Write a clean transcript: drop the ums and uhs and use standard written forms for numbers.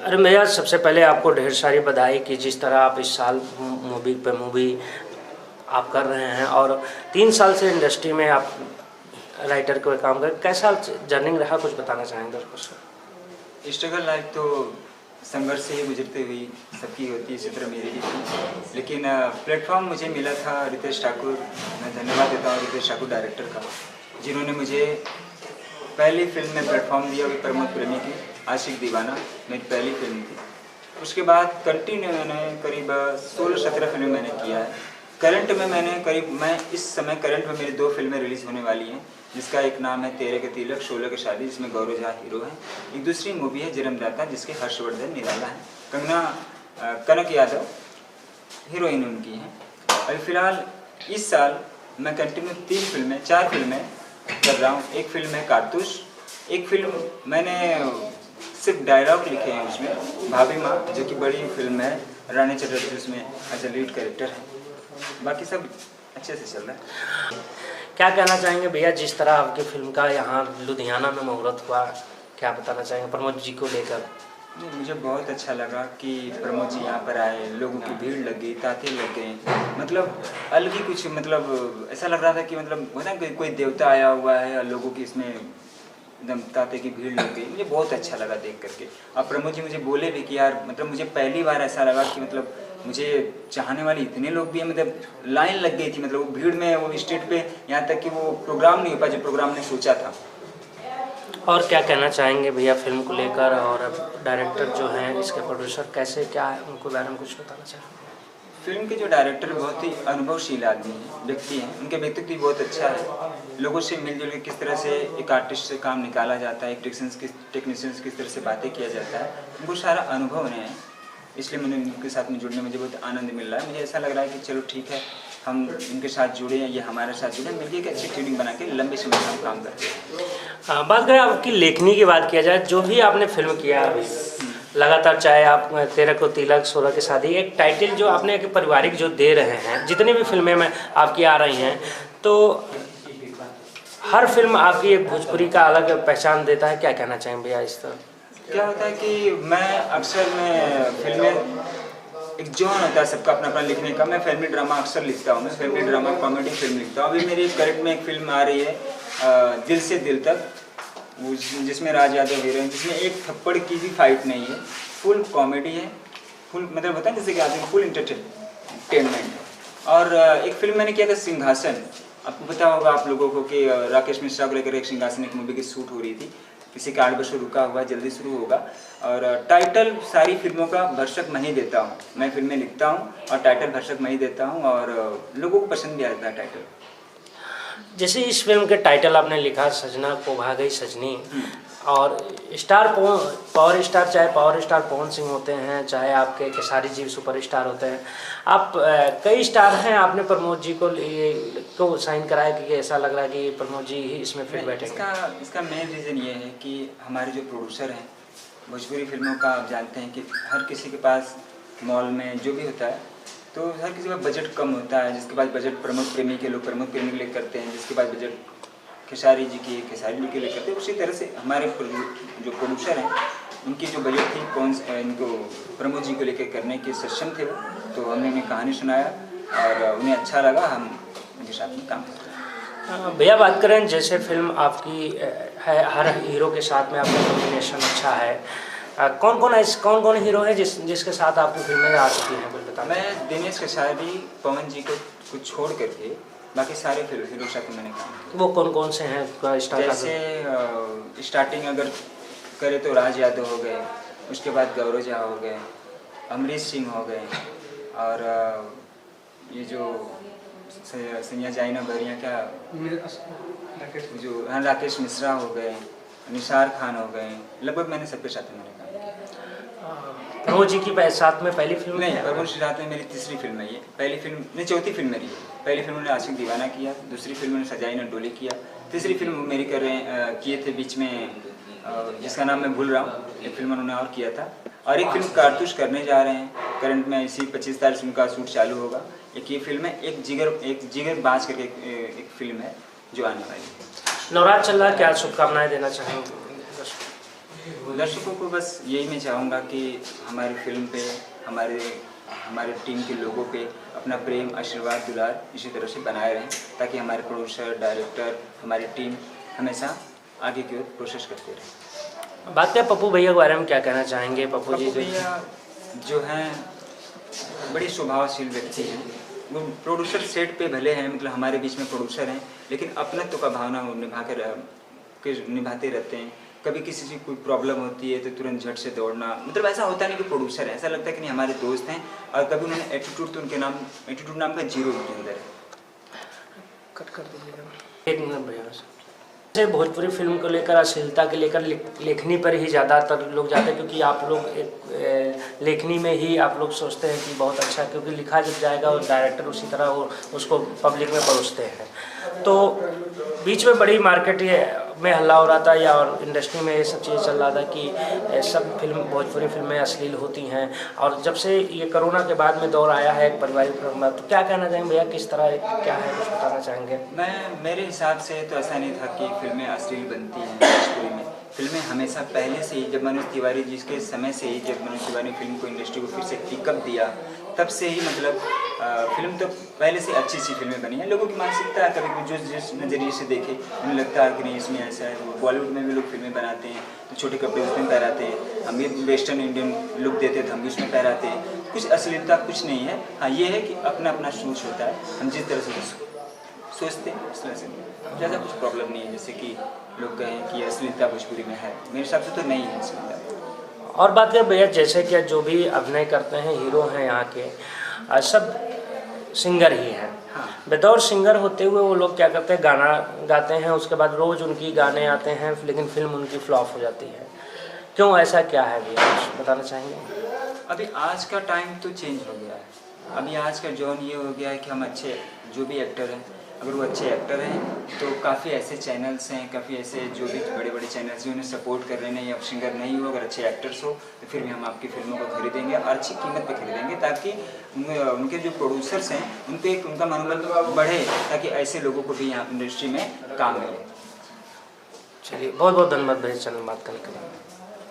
अरे भैया, सबसे पहले आपको ढेर सारी बधाई कि जिस तरह आप इस साल मूवी पे मूवी आप कर रहे हैं और 3 साल से इंडस्ट्री में आप राइटर को काम कर, कैसा जर्नी रहा, कुछ बताना चाहेंगे उसको? स्ट्रगल लाइफ तो संघर्ष से ही गुजरते हुई सबकी होती है, इसी तरह मेरी भी थी। लेकिन प्लेटफॉर्म मुझे मिला था रितेश ठाकुर, मैं धन्यवाद देता हूँ रितेश ठाकुर डायरेक्टर का, जिन्होंने मुझे पहली फिल्म में प्लेटफॉर्म दिया। वो प्रमोद प्रेमी की आशिक दीवाना मेरी पहली फिल्म थी। उसके बाद कंटिन्यू मैंने करीब 16-17 फिल्में मैंने किया है। करंट में मैं इस समय करंट में मेरी 2 फिल्में रिलीज़ होने वाली हैं, जिसका एक नाम है तेरे के तिलक, 16 की शादी, जिसमें गौरव झा हीरो है। एक दूसरी मूवी है जन्मदाता, जिसके हर्षवर्धन निराला है, कंगना कनक यादव हीरोइन उनकी हैं। अभी फ़िलहाल इस साल मैं कंटिन्यू 4 फिल्में कर रहा हूँ। एक फिल्म है कारतूस, एक फिल्म मैंने सिर्फ डायलॉग लिखे हैं उसमें, भाभी माँ, जो कि बड़ी फिल्म है, रानी चटर्जी उसमें एज ए लीड कैरेक्टर है। बाकी सब अच्छे से चल रहा है। क्या कहना चाहेंगे भैया, जिस तरह आपकी फिल्म का यहाँ लुधियाना में मुहूर्त हुआ, क्या बताना चाहेंगे प्रमोद जी को लेकर? मुझे बहुत अच्छा लगा कि प्रमोद जी यहाँ पर आए, लोगों की भीड़ लग गई, तांते लग गए, मतलब अलग ही कुछ, मतलब ऐसा लग रहा था कि मतलब होता है कोई देवता आया हुआ है और लोगों की इसमें एकदम तांते की भीड़ लग गई। मुझे बहुत अच्छा लगा देख करके। और प्रमोद जी मुझे बोले भी कि यार, मतलब मुझे पहली बार ऐसा लगा कि मतलब मुझे चाहने वाले इतने लोग भी हैं, मतलब लाइन लग गई थी, मतलब वो भीड़ में, वो स्टेज पे, यहाँ तक कि वो प्रोग्राम नहीं हो पाया जो प्रोग्राम ने सोचा था। और क्या कहना चाहेंगे भैया फिल्म को लेकर, और डायरेक्टर जो हैं इसके प्रोड्यूसर कैसे, क्या है उनको बारे में कुछ बताना चाहेंगे? फिल्म के जो डायरेक्टर बहुत ही अनुभवशील आदमी हैं, व्यक्ति हैं, उनके व्यक्तित्व भी बहुत अच्छा है। लोगों से मिलजुल के किस तरह से एक आर्टिस्ट से काम निकाला जाता है, एक टेक्नीशियंस किस तरह से बातें किया जाता है, उनको सारा अनुभव है। इसलिए मैंने उनके साथ में जुड़ने में मुझे बहुत आनंद मिल रहा है। मुझे ऐसा लग रहा है कि चलो ठीक है, हम इनके साथ जुड़े हैं, ये हमारे साथ जुड़े, मिलकर एक अच्छी टीम बना के लंबे समय तक हम काम करते हैं। बात करें आपकी लेखनी की बात किया जाए, जो भी आपने फिल्म किया अभी लगातार, चाहे आप तेरे को तिलक, 16 की शादी, एक टाइटल जो आपने एक पारिवारिक जो दे रहे हैं, जितनी भी फिल्में में आपकी आ रही हैं, तो हर फिल्म आपकी एक भोजपुरी का अलग पहचान देता है। क्या कहना चाहेंगे भैया इस तरह? क्या होता है कि मैं अक्सर फिल्में, एक जोन होता है सबका अपना अपना लिखने का। मैं फिल्मी ड्रामा अक्सर लिखता हूँ, मैं फिल्मी ड्रामा कॉमेडी फिल्म लिखता हूँ। अभी मेरी करंट में एक फिल्म आ रही है दिल से दिल तक, जिसमें राज यादव हीरो है, जिसमें एक थप्पड़ की भी फाइट नहीं है, फुल कॉमेडी है, फुल मतलब बताएं जैसे कि आदमी फुल इंटरटेनमेंट है। और एक फिल्म मैंने किया था सिंहासन, आपको पता होगा आप लोगों को कि राकेश मिश्रा को लेकर एक सिंहासन एक मूवी की शूट हो रही थी, किसी कारणवश रुका हुआ, जल्दी शुरू होगा। और टाइटल सारी फिल्मों का भरसक मैं ही देता हूँ, मैं फिल्में लिखता हूँ और टाइटल भरसक मैं ही देता हूँ, और लोगों को पसंद भी आता है टाइटल। जैसे इस फिल्म के टाइटल आपने लिखा सजना को भा गई सजनी, और स्टार पावर स्टार, चाहे पावर स्टार पवन सिंह होते हैं, चाहे आपके खेसारी जी सुपर स्टार होते हैं, आप कई स्टार हैं, आपने प्रमोद जी को साइन कराया कि ऐसा लग रहा है कि प्रमोद जी ही इसमें फिट बैठेंगे? इसका मेन रीज़न ये है कि हमारे जो प्रोड्यूसर हैं भोजपुरी फिल्मों का, आप जानते हैं कि हर किसी के पास मॉल में जो भी होता है, तो हर किसी का बजट कम होता है। जिसके पास बजट प्रमोद प्रेमी के लोग प्रमोद प्रेमी के लिए करते हैं, जिसके पास बजट खेसारी जी की खेसारी जी के लिए करते हैं। उसी तरह से हमारे जो प्रोड्यूसर हैं, उनकी जो बजट थी इनको प्रमोद जी को लेकर करने के सक्षम थे वो, तो हमने उन्हें कहानी सुनाया और उन्हें अच्छा लगा, हम उनके साथ में काम करते हैं। भैया बात करें, जैसे फिल्म आपकी है, हर हीरो के साथ में आपका कॉम्बिनेशन अच्छा है, कौन कौन हीरो है जिसके साथ आपकी फिल्में आ चुकी हैं, कुछ बता? मैं दिनेश खेसारी, पवन जी को छोड़ करके बाकी सारे हीरो साथ मैंने काम किया। वो कौन से हैं? जैसे स्टार्टिंग अगर करें तो राज यादव हो गए, उसके बाद गौरव झा हो गए, अमरीश सिंह हो गए, और ये जो सनिया जाइना भरिया क्या जो राकेश मिश्रा हो गए, निसार खान हो गए, लगभग मैंने सबके साथ मैंने काम किया। प्रमोद जी की साथ में पहली फिल्म नहीं, प्रमोद जी साथ में मेरी तीसरी फिल्म है ये। पहली फिल्म नहीं, चौथी फिल्म मेरी है। पहली फिल्म उन्होंने आशिक दीवाना किया, दूसरी फिल्म उन्होंने सजाई न डोली किया, तीसरी फिल्म मेरी किए थे बीच में, जिसका नाम मैं भूल रहा हूँ, एक फिल्म उन्होंने और किया था, और एक फिल्म कारतूस करने जा रहे हैं करंट में, इसी 25 तारीख से उनका शूट चालू होगा। एक ये फिल्म है, एक जिगर बाज करके एक फिल्म है जो आने वाली है। नवरात्र चल रहा है, क्या शुभकामनाएं देना चाहेंगे? दर्शकों को बस यही मैं चाहूँगा कि हमारी फिल्म पे हमारे टीम के लोगों पे अपना प्रेम, आशीर्वाद, दुलार इसी तरह से बनाए रहें, ताकि हमारे प्रोड्यूसर, डायरेक्टर, हमारी टीम हमेशा आगे की ओर कोशिश करते रहें। बात करें पप्पू भैया के बारे में, क्या कहना चाहेंगे? पप्पू जी भैया जो हैं बड़ी स्वभावशील व्यक्ति हैं। वो प्रोड्यूसर सेट पे भले हैं, मतलब हमारे बीच में प्रोड्यूसर हैं, लेकिन अपनत्व का भावना वो निभाते रहते हैं। कभी किसी से कोई प्रॉब्लम होती है तो तुरंत झट से दौड़ना, मतलब ऐसा होता नहीं कि प्रोड्यूसर है, ऐसा लगता है कि नहीं हमारे दोस्त हैं। और कभी उन्होंने एटीट्यूड, तो उनके नाम एटीट्यूड नाम का जीरो उनके अंदर है। कट कर दीजिएगा, एक मिनट भैया। जैसे भोजपुरी फिल्म को लेकर, अश्लीलता के लेकर लेखनी पर ही ज़्यादातर लोग जाते हैं, क्योंकि आप लोग एक लेखनी में ही आप लोग सोचते हैं कि बहुत अच्छा, क्योंकि लिखा जब जाएगा और डायरेक्टर उसी तरह वो उसको पब्लिक में परोसते हैं। तो बीच में बड़ी मार्केट में हल्ला हो रहा था, या और इंडस्ट्री में ये सब चीज़ें चल रहा था कि सब भोजपुरी फिल्में अश्लील होती हैं। और जब से ये कोरोना के बाद में दौर आया है एक पारिवारिक फिल्म, तो क्या कहना चाहेंगे भैया, किस तरह क्या है, कुछ बताना चाहेंगे? मेरे हिसाब से तो ऐसा नहीं था कि फिल्में अश्लील बनती हैं भोजपुरी में। फिल्में हमेशा पहले से ही, जब मनोज तिवारी जी के समय से ही, जब मनोज तिवारी ने फिल्म को इंडस्ट्री को फिर से पिकअप दिया, तब से ही मतलब फिल्म तो पहले से अच्छी फिल्में बनी हैं। लोगों की मानसिकता कभी भी जो जिस नज़रिए से देखे उन्हें लगता है कि नहीं इसमें ऐसा है। बॉलीवुड में भी लोग फिल्में बनाते हैं तो छोटे कपड़े उसमें पहनाते हैं, हम भी वेस्टर्न इंडियन लुक देते हैं तो हम भी उसमें पहनाते हैं। कुछ अश्लीलता कुछ नहीं है। हाँ, ये है कि अपना अपना सोच होता है, हम जिस तरह से सोचते हैं उस तरह से ज़्यादा कुछ प्रॉब्लम नहीं है। जैसे कि लोग कहें कि अश्लीलता भोजपुरी में है, मेरे हिसाब से तो नहीं है अश्लीलता। और बात करें भैया, जैसे कि जो भी अभिनय करते हैं हीरो हैं यहाँ के, सब सिंगर ही हैं। हाँ। बतौर सिंगर होते हुए वो लोग क्या करते हैं, गाना गाते हैं, उसके बाद रोज़ उनकी गाने आते हैं, लेकिन फिल्म उनकी फ्लॉप हो जाती है। क्यों, ऐसा क्या है भैया, कुछ बताना चाहेंगे? अभी आज का टाइम तो चेंज हो गया है। अभी आज का जोन ये हो गया है कि हम अच्छे जो भी एक्टर हैं, अगर वो अच्छे एक्टर हैं तो काफ़ी ऐसे चैनल्स हैं, काफ़ी ऐसे जो भी बड़े बड़े चैनल्स हैं उन्हें सपोर्ट कर रहे हैं। या सिंगर नहीं हो, अगर अच्छे एक्टर्स हो तो फिर भी हम आपकी फिल्मों को खरीदेंगे और अच्छी कीमत पे खरीदेंगे, ताकि उनके जो प्रोड्यूसर्स हैं उनको एक उनका मनोबल बढ़े, ताकि ऐसे लोगों को भी यहाँ इंडस्ट्री में काम मिले। चलिए, बहुत बहुत धन्यवाद भैया, चैनल बात करने के लिए।